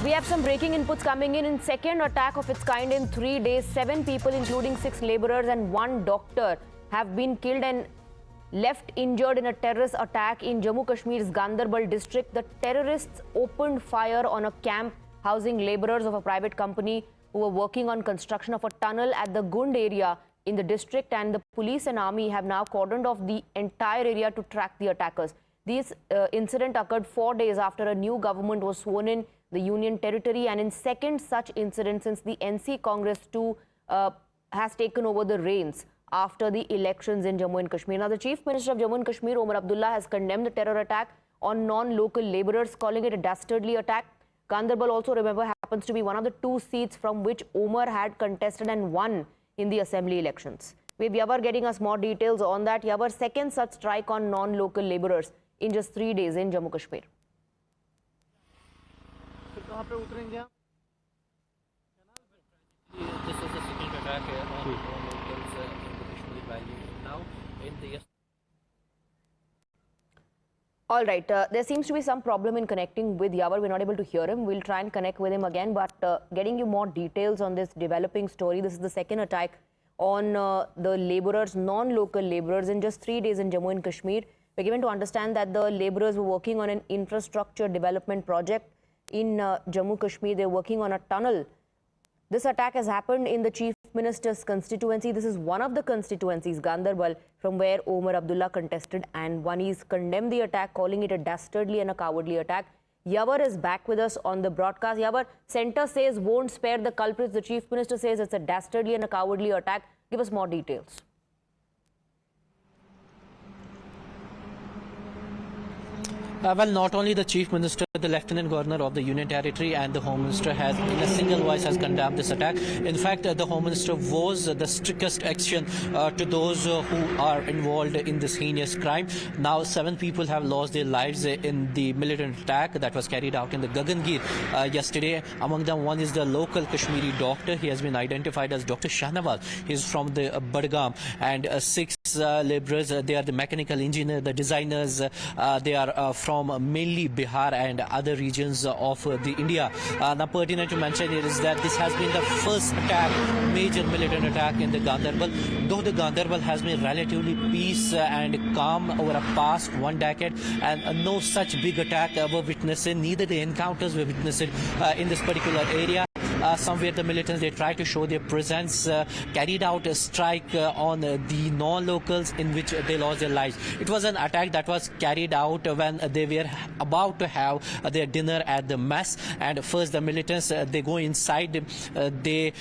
We have some breaking inputs coming in second attack of its kind in 3 days. 7 people, including 6 laborers and 1 doctor, have been killed and left injured in a terrorist attack in Jammu Kashmir's Ganderbal district. The terrorists opened fire on a camp housing laborers of a private company who were working on construction of a tunnel at the Gund area in the district, and the police and army have now cordoned off the entire area to track the attackers. This incident occurred 4 days after a new government was sworn in the Union Territory, and in second such incident since the NC Congress too has taken over the reins after the elections in Jammu and Kashmir. Now, the Chief Minister of Jammu and Kashmir, Omar Abdullah, has condemned the terror attack on non-local laborers, calling it a dastardly attack. Ganderbal also, remember, happens to be one of the 2 seats from which Omar had contested and won in the assembly elections. We have Yabar getting us more details on that. Yabar, second such strike on non-local laborers in just 3 days in Jammu Kashmir. This was the second attack on locals in the Kashmir Valley. Now, in the All right, there seems to be some problem in connecting with Yavar. We're not able to hear him. We'll try and connect with him again, but getting you more details on this developing story. This is the second attack on the laborers, non-local laborers, in just 3 days in Jammu and Kashmir. We're given to understand that the laborers were working on an infrastructure development project in Jammu Kashmir. They're working on a tunnel. This attack has happened in the Chief Minister's constituency. This is one of the constituencies, Ganderbal, from where Omar Abdullah contested, and one is condemned the attack, calling it a dastardly and a cowardly attack. Yavar is back with us on the broadcast. Yavar, Centre says won't spare the culprits. The Chief Minister says it's a dastardly and a cowardly attack. Give us more details. Well, not only the Chief Minister, the Lieutenant Governor of the Union Territory and the Home Minister has, in a single voice, has condemned this attack. In fact, the Home Minister was the strictest action to those who are involved in this heinous crime. Now, 7 people have lost their lives in the militant attack that was carried out in the Gagangir yesterday. Among them, one is the local Kashmiri doctor. He has been identified as Dr. Shahnawaz. He is from the Badgam, and 6 laborers. They are the mechanical engineer, the designers. They are from mainly Bihar and other regions of the India. Now, pertinent to mention here is that this has been the first attack, major militant attack in the Ganderbal. Though the Ganderbal has been relatively peace and calm over a past 1 decade, and no such big attack were witnessed. Neither the encounters were witnessed in this particular area. Somewhere the militants, they tried to show their presence, carried out a strike on the non-locals in which they lost their lives. It was an attack that was carried out when they were about to have their dinner at the mess, and first the militants, they go inside, they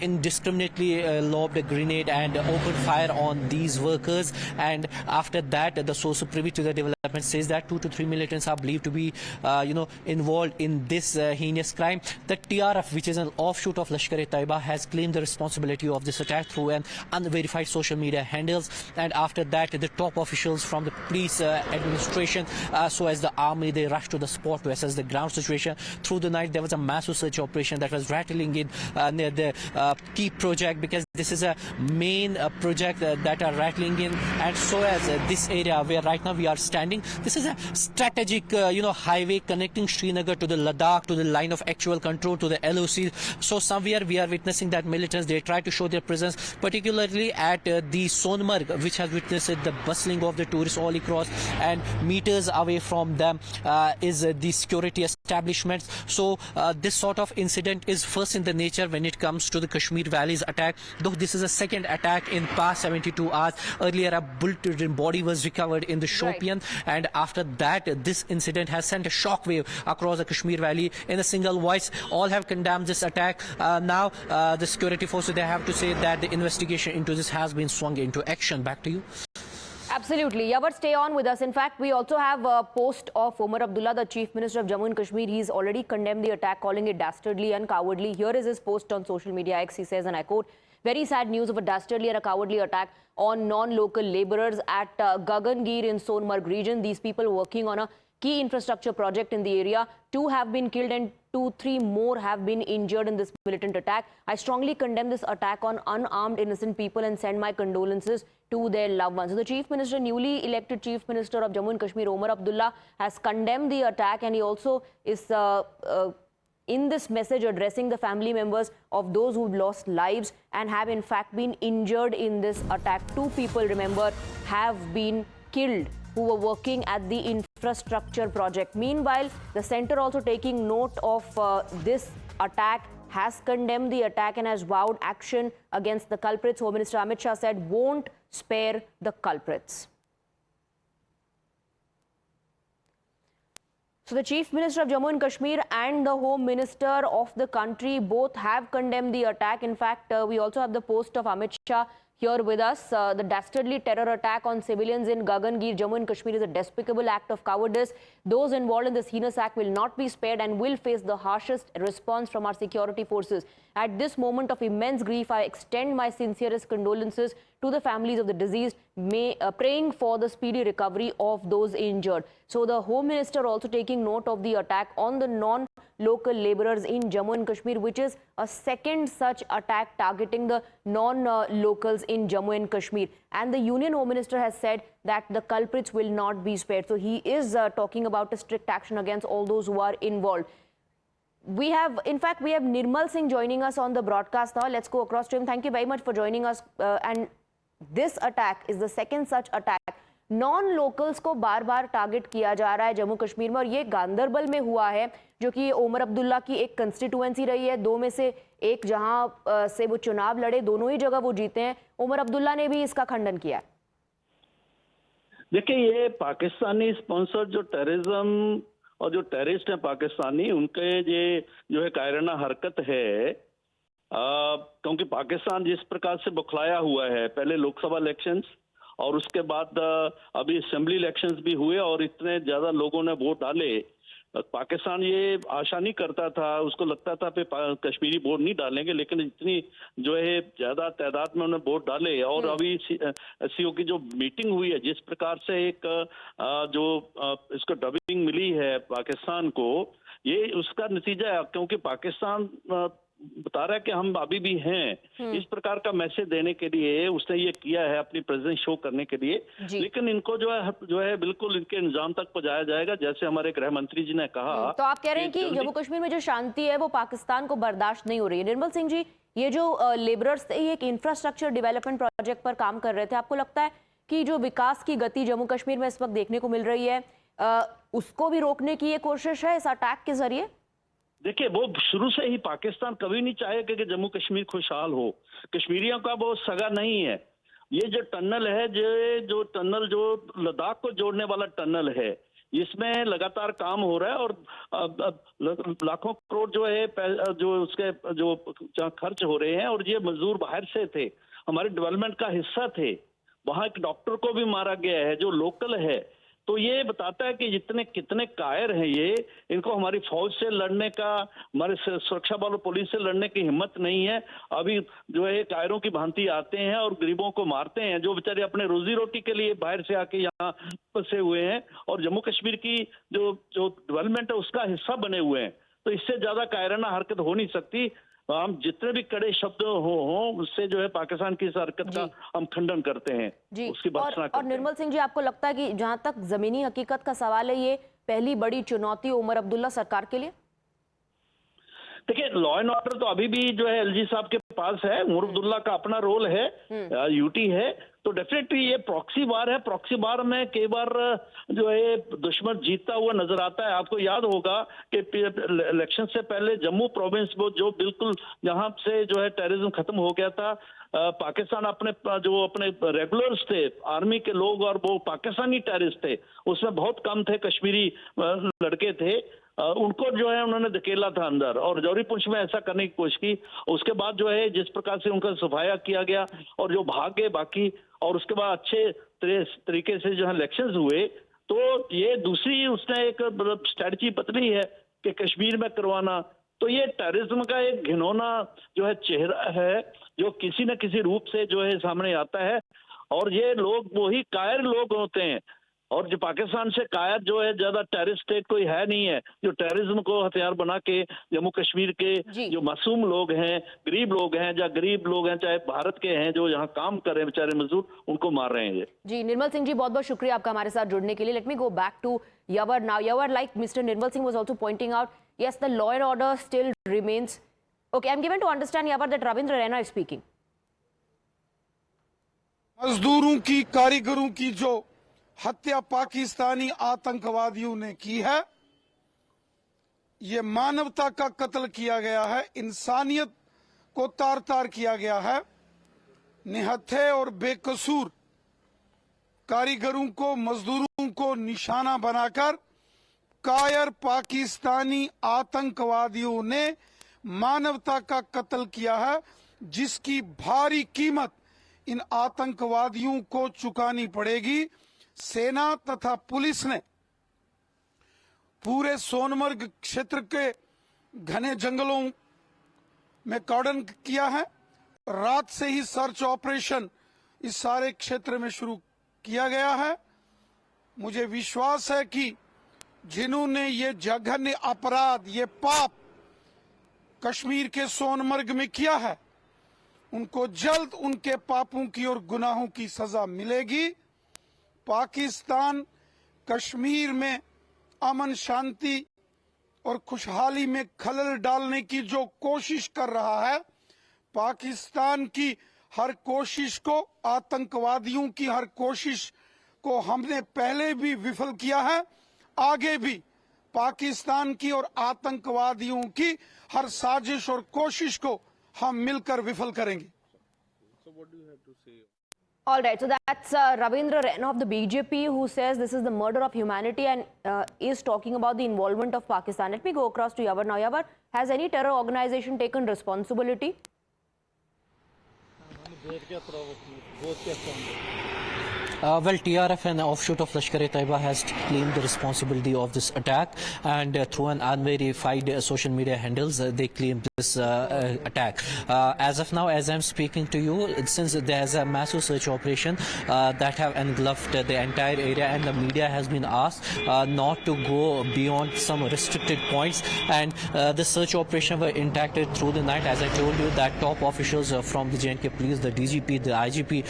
indiscriminately lobbed a grenade and opened fire on these workers, and after that the source privy to the development says that 2 to 3 militants are believed to be involved in this heinous crime. The TRF, which is an offshoot of Lashkar-e-Taiba, has claimed the responsibility of this attack through an unverified social media handles, and after that the top officials from the police administration so as the army, they rushed to the spot to assess the ground situation. Through the night there was a massive search operation that was rattling in near the key project, because this is a main project that are rattling in, and so as this area where right now we are standing, this is a strategic highway connecting Srinagar to the Ladakh, to the line of actual control, to the LOC. So somewhere we are witnessing that militants, they try to show their presence, particularly at the Sonmarg, which has witnessed the bustling of the tourists all across, and meters away from them is the security establishments. So this sort of incident is first in the nature when it comes to the Kashmir Valley's attack, though this is a second attack in past 72 hours. Earlier a bullet body was recovered in the Shopian, and after that this incident has sent a shockwave across the Kashmir Valley. In a single voice, all have condemned this attack. Now the security forces, they have to say that the investigation into this has been swung into action. Back to you. Absolutely. Yavar, stay on with us. In fact, we also have a post of Omar Abdullah, the Chief Minister of Jammu and Kashmir. He's already condemned the attack, calling it dastardly and cowardly. Here is his post on social media X. He says, and I quote, "Very sad news of a dastardly and a cowardly attack on non-local laborers at Gagangir in Sonmarg region. These people working on a key infrastructure project in the area. 2 have been killed and 2-3 more have been injured in this militant attack. I strongly condemn this attack on unarmed innocent people and send my condolences to their loved ones." So the Chief Minister, newly elected Chief Minister of Jammu and Kashmir, Omar Abdullah, has condemned the attack, and he also is in this message addressing the family members of those who've lost lives and have in fact been injured in this attack. 2 people, remember, have been killed who were working at the infrastructure project. Meanwhile, the center also taking note of this attack, has condemned the attack and has vowed action against the culprits. Home Minister Amit Shah said won't spare the culprits. So the Chief Minister of Jammu and Kashmir and the Home Minister of the country both have condemned the attack. In fact, we also have the post of Amit Shah here with us. The dastardly terror attack on civilians in Gagangir, Jammu and Kashmir is a despicable act of cowardice. Those involved in this heinous act will not be spared and will face the harshest response from our security forces. At this moment of immense grief, I extend my sincerest condolences to the families of the deceased, praying for the speedy recovery of those injured. So the Home Minister also taking note of the attack on the non-local laborers in Jammu and Kashmir, which is a second such attack targeting the non-locals in Jammu and Kashmir. And the Union Home Minister has said that the culprits will not be spared. So he is talking about a strict action against all those who are involved. We have Nirmal Singh joining us on the broadcast now. Let's go across to him. Thank you very much for joining us. And this attack is the second such attack. Non-locals को बार-बार target किया जा रहा है जम्मू कश्मीर में, और ये गांदरबल में हुआ है, जो कि उमर अब्दुल्ला की एक कंस्टिट्यूएंसी रही है, 2 में से 1 जहां से वो चुनाव लड़े, दोनों ही जगह वो जीते हैं. उमर अब्दुल्ला ने भी इसका खंडन किया है. देखिए, ये पाकिस्तानी स्पॉन्सर जो टेररिज्म और जो टेररिस्ट हैं पाकिस्तानी, उनके ये जो है कायराना हरकत है, क्योंकि पाकिस्तान जिस प्रकार से बौखलाया हुआ है, पहले लोकसभा इलेक्शंस और उसके बाद अभी असेंबली इलेक्शंस भी हुए और इतने ज्यादा लोगों ने वोट डाले. पाकिस्तान ये आशा नहीं करता था, उसको लगता था कि कश्मीरी वोट नहीं डालेंगे, लेकिन इतनी जो है ज्यादा तादाद में उन्होंने वोट डाले. और अभी सीओ की जो मीटिंग हुई है, जिस प्रकार से एक जो इसको डबिंग मिली है पाकिस्तान को, ये उसका नतीजा है, क्योंकि पाकिस्तान बता रहा है कि हम अभी भी हैं. इस प्रकार का मैसेज देने के लिए उसने ये किया है, अपनी प्रेजेंस शो करने के लिए. लेकिन इनको जो है बिल्कुल इनके इंजाम तक पहुंचाया जाएगा, जैसे हमारे गृह मंत्री जी ने कहा. तो आप कह रहे हैं कि जम्मू कश्मीर में जो शांति है वो पाकिस्तान को बर्दाश्त नहीं हो रही है. निर्मल सिंह जी, ये जो लेबरर्स थे, ये एक इंफ्रास्ट्रक्चर डेवलपमेंट प्रोजेक्ट पर काम कर रहे थे. आपको लगता है कि जो विकास की गति जम्मू कश्मीर में इस वक्त देखने को मिल रही है, उसको भी रोकने की ये कोशिश है इस अटैक के जरिए? देखिए, वो शुरू से ही पाकिस्तान कभी नहीं चाहेगा कि जम्मू कश्मीर खुशहाल हो. कश्मीरियों का वो सगा नहीं है. ये जो टनल है, जो टनल जो लद्दाख को जोड़ने वाला टनल है, इसमें लगातार काम हो रहा है और लाखों करोड़ जो है जो उसके जो खर्च हो रहे हैं. और ये मजदूर बाहर से थे, हमारे डेवलपमेंट का हिस्सा थे. वहां एक डॉक्टर को भी मारा गया है जो लोकल है. तो ये बताता है कि जितने कितने कायर हैं ये, इनको हमारी फौज से लड़ने का, हमारे सुरक्षा बल और पुलिस से लड़ने की हिम्मत नहीं है. अभी जो है कायरों की भांति आते हैं और गरीबों को मारते हैं, जो बेचारे अपने रोजी रोटी के लिए बाहर से आके यहाँ फंसे हुए हैं और जम्मू कश्मीर की जो डेवलपमेंट है उसका हिस्सा बने हुए हैं. तो इससे ज्यादा कायराना हरकत हो नहीं सकती. हम जितने भी कड़े शब्द हो उससे जो है पाकिस्तान की इस हरकत का हम खंडन करते हैं जी. उसकी भर्त्सना करते हैं. और निर्मल सिंह जी, आपको लगता है कि जहां तक जमीनी हकीकत का सवाल है, ये पहली बड़ी चुनौती उमर अब्दुल्ला सरकार के लिए? देखिए, लॉ एंड ऑर्डर तो अभी भी जो है एलजी साहब के पास है. उमर अब्दुल्ला का अपना रोल है, यूटी है. तो डेफिनेटली ये प्रॉक्सी वार है. प्रॉक्सी वार में कई बार जो है दुश्मन जीतता हुआ नजर आता है. आपको याद होगा कि इलेक्शन से पहले जम्मू प्रोविंस वो जो बिल्कुल जहां से जो है टेररिज्म खत्म हो गया था, पाकिस्तान अपने रेगुलर्स थे, आर्मी के लोग, और वो पाकिस्तानी टेररिस्ट थे, उसमें बहुत कम थे कश्मीरी लड़के थे. उनको जो है उन्होंने धकेला था अंदर और जौहरी पुंछ में ऐसा करने की कोशिश की. उसके बाद जो है जिस प्रकार से उनका सफाया किया गया और जो भाग गए बाकी, और उसके बाद अच्छे तरीके से जो है इलेक्शंस हुए. तो ये दूसरी उसने एक स्ट्रेटजी बदली है कि कश्मीर में करवाना. तो ये टेररिज्म का एक घिनौना जो है चेहरा है, जो किसी न किसी रूप से जो है सामने आता है. और ये लोग वही कायर लोग होते हैं. और जो पाकिस्तान से कायर जो है, ज्यादा टेररिस्ट स्टेट कोई है नहीं है, जो टेररिज्म को हथियार बना के जम्मू कश्मीर के जो मासूम लोग हैं, गरीब लोग हैं, या गरीब लोग हैं चाहे भारत के हैं, जो यहाँ काम कर रहे हैं बेचारे मजदूर, उनको मार रहे हैं ये. जी, निर्मल सिंह जी, बहुत बहुत शुक्रिया आपका हमारे साथ जुड़ने के लिए. Let me go back to Yawar now. Yawar, like Mr. Nirmal Singh was also pointing out, yes, the law and order still remains. Okay, I'm given to understand here that Ravindra Rana is speaking. मजदूरों की, कारीगरों की जो हत्या पाकिस्तानी आतंकवादियों ने की है, ये मानवता का कत्ल किया गया है, इंसानियत को तार तार किया गया है। निहत्थे और बेकसूर कारीगरों को, मजदूरों को निशाना बनाकर कायर पाकिस्तानी आतंकवादियों ने मानवता का कत्ल किया है, जिसकी भारी कीमत इन आतंकवादियों को चुकानी पड़ेगी। सेना तथा पुलिस ने पूरे सोनमर्ग क्षेत्र के घने जंगलों में कॉर्डन किया है। रात से ही सर्च ऑपरेशन इस सारे क्षेत्र में शुरू किया गया है। मुझे विश्वास है कि जिन्होंने ये जघन्य अपराध, ये पाप कश्मीर के सोनमर्ग में किया है, उनको जल्द उनके पापों की और गुनाहों की सजा मिलेगी। पाकिस्तान कश्मीर में अमन, शांति और खुशहाली में खलल डालने की जो कोशिश कर रहा है, पाकिस्तान की हर कोशिश को, आतंकवादियों की हर कोशिश को हमने पहले भी विफल किया है। आगे भी पाकिस्तान की और आतंकवादियों की हर साजिश और कोशिश को हम मिलकर विफल करेंगे। All right, so that's Ravindra Rana of the BJP, who says this is the murder of humanity and is talking about the involvement of Pakistan. Let me go across to Yavar now. Yavar, has any terror organization taken responsibility? Well, TRF, an offshoot of Lashkar-e-Taiba, has claimed the responsibility of this attack, and through an unverified social media handles, they claim this attack. As of now, as I'm speaking to you, since there's a massive search operation that have engulfed the entire area, and the media has been asked not to go beyond some restricted points, and the search operation were interacted through the night. As I told you, that top officials from the J&K police, the DGP, the IGP,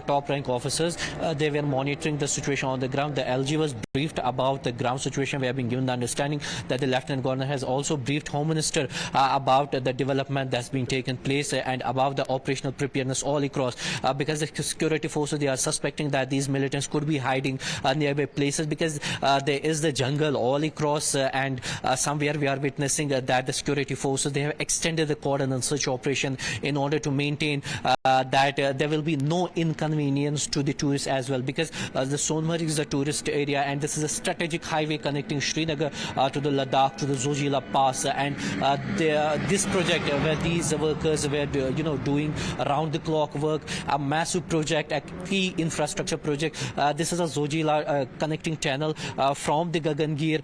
top rank officers, they were monitoring the situation on the ground. The LG was briefed about the ground situation. We have been given the understanding that the Lieutenant Governor has also briefed Home Minister about the development that's been taken place and about the operational preparedness all across, because the security forces, they are suspecting that these militants could be hiding nearby places, because there is the jungle all across, and somewhere we are witnessing that the security forces, they have extended the cordon and search operation in order to maintain that there will be no inconvenience to the tourists as well, because the Sonmarg is a tourist area, and this is a strategic highway connecting Srinagar to the Ladakh, to the Zojila Pass, and this project where these workers were doing round the clock work, a massive project, a key infrastructure project. This is a Zojila connecting channel from the Gagangir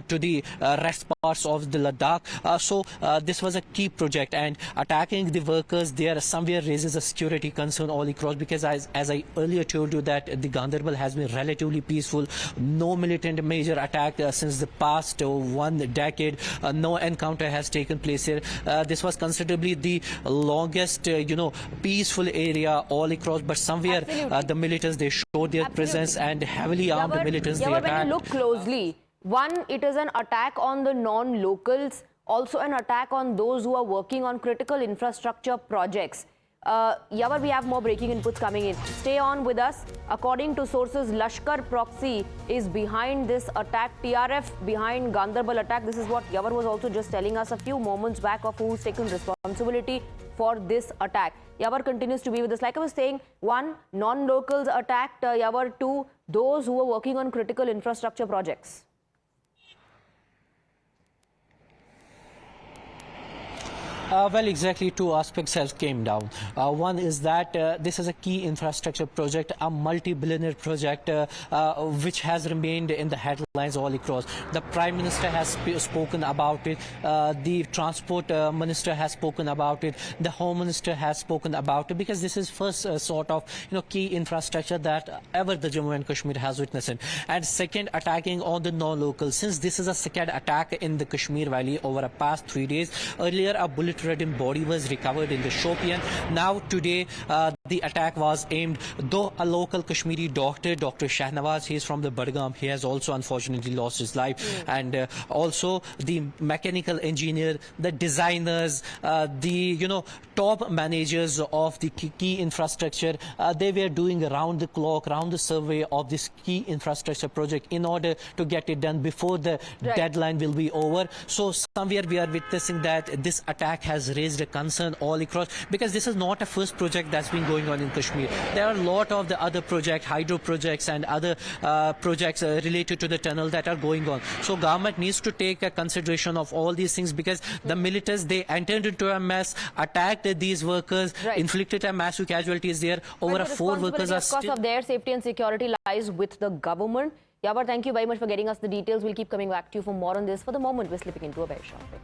to the rest parts of the Ladakh. So this was a key project, and attacking the workers there somewhere raises a security concern all across, because as I earlier told you that the Ganderbal has been relatively peaceful. No militant major attack since the past 1 decade. No encounter has taken place here. This was considerably the longest, peaceful area all across. But somewhere the militants, they showed their presence, and heavily armed militants, they attacked. When you look closely, one, it is an attack on the non-locals, also an attack on those who are working on critical infrastructure projects. Yavar, we have more breaking inputs coming in. Stay on with us. According to sources, Lashkar proxy is behind this attack. TRF behind Ganderbal attack. This is what Yavar was also just telling us a few moments back of who's taken responsibility for this attack. Yavar continues to be with us. Like I was saying, one, non-locals attacked. Yavar, two, those who are working on critical infrastructure projects. Well, exactly two aspects have came down. One is that this is a key infrastructure project, a multi-billionaire project which has remained in the headlines all across. The Prime Minister has spoken about it. The Transport Minister has spoken about it. The Home Minister has spoken about it, because this is first sort of key infrastructure that ever the Jammu and Kashmir has witnessed. And second, attacking on the non-local. Since this is a second attack in the Kashmir Valley over the past 3 days, earlier a bullet-ridden body was recovered in the Shopian. Now today the attack was aimed, though a local Kashmiri doctor, Dr. Shahnawaz, he is from the Budgam, he has also unfortunately lost his life. And also the mechanical engineer, the designers, the top managers of the key infrastructure, they were doing round the clock, round the survey of this key infrastructure project in order to get it done before the deadline will be over. So somewhere we are witnessing that this attack has raised a concern all across, because this is not a first project that's been going on in Kashmir. There are a lot of the other projects, hydro projects and other projects related to the tunnel that are going on. So government needs to take a consideration of all these things, because the militants, they entered into a mess, attacked these workers, inflicted a massive casualties there. Over 4 workers are still... The cost of their safety and security lies with the government. Yabar, thank you very much for getting us the details. We'll keep coming back to you for more on this. For the moment, we're slipping into a very short break.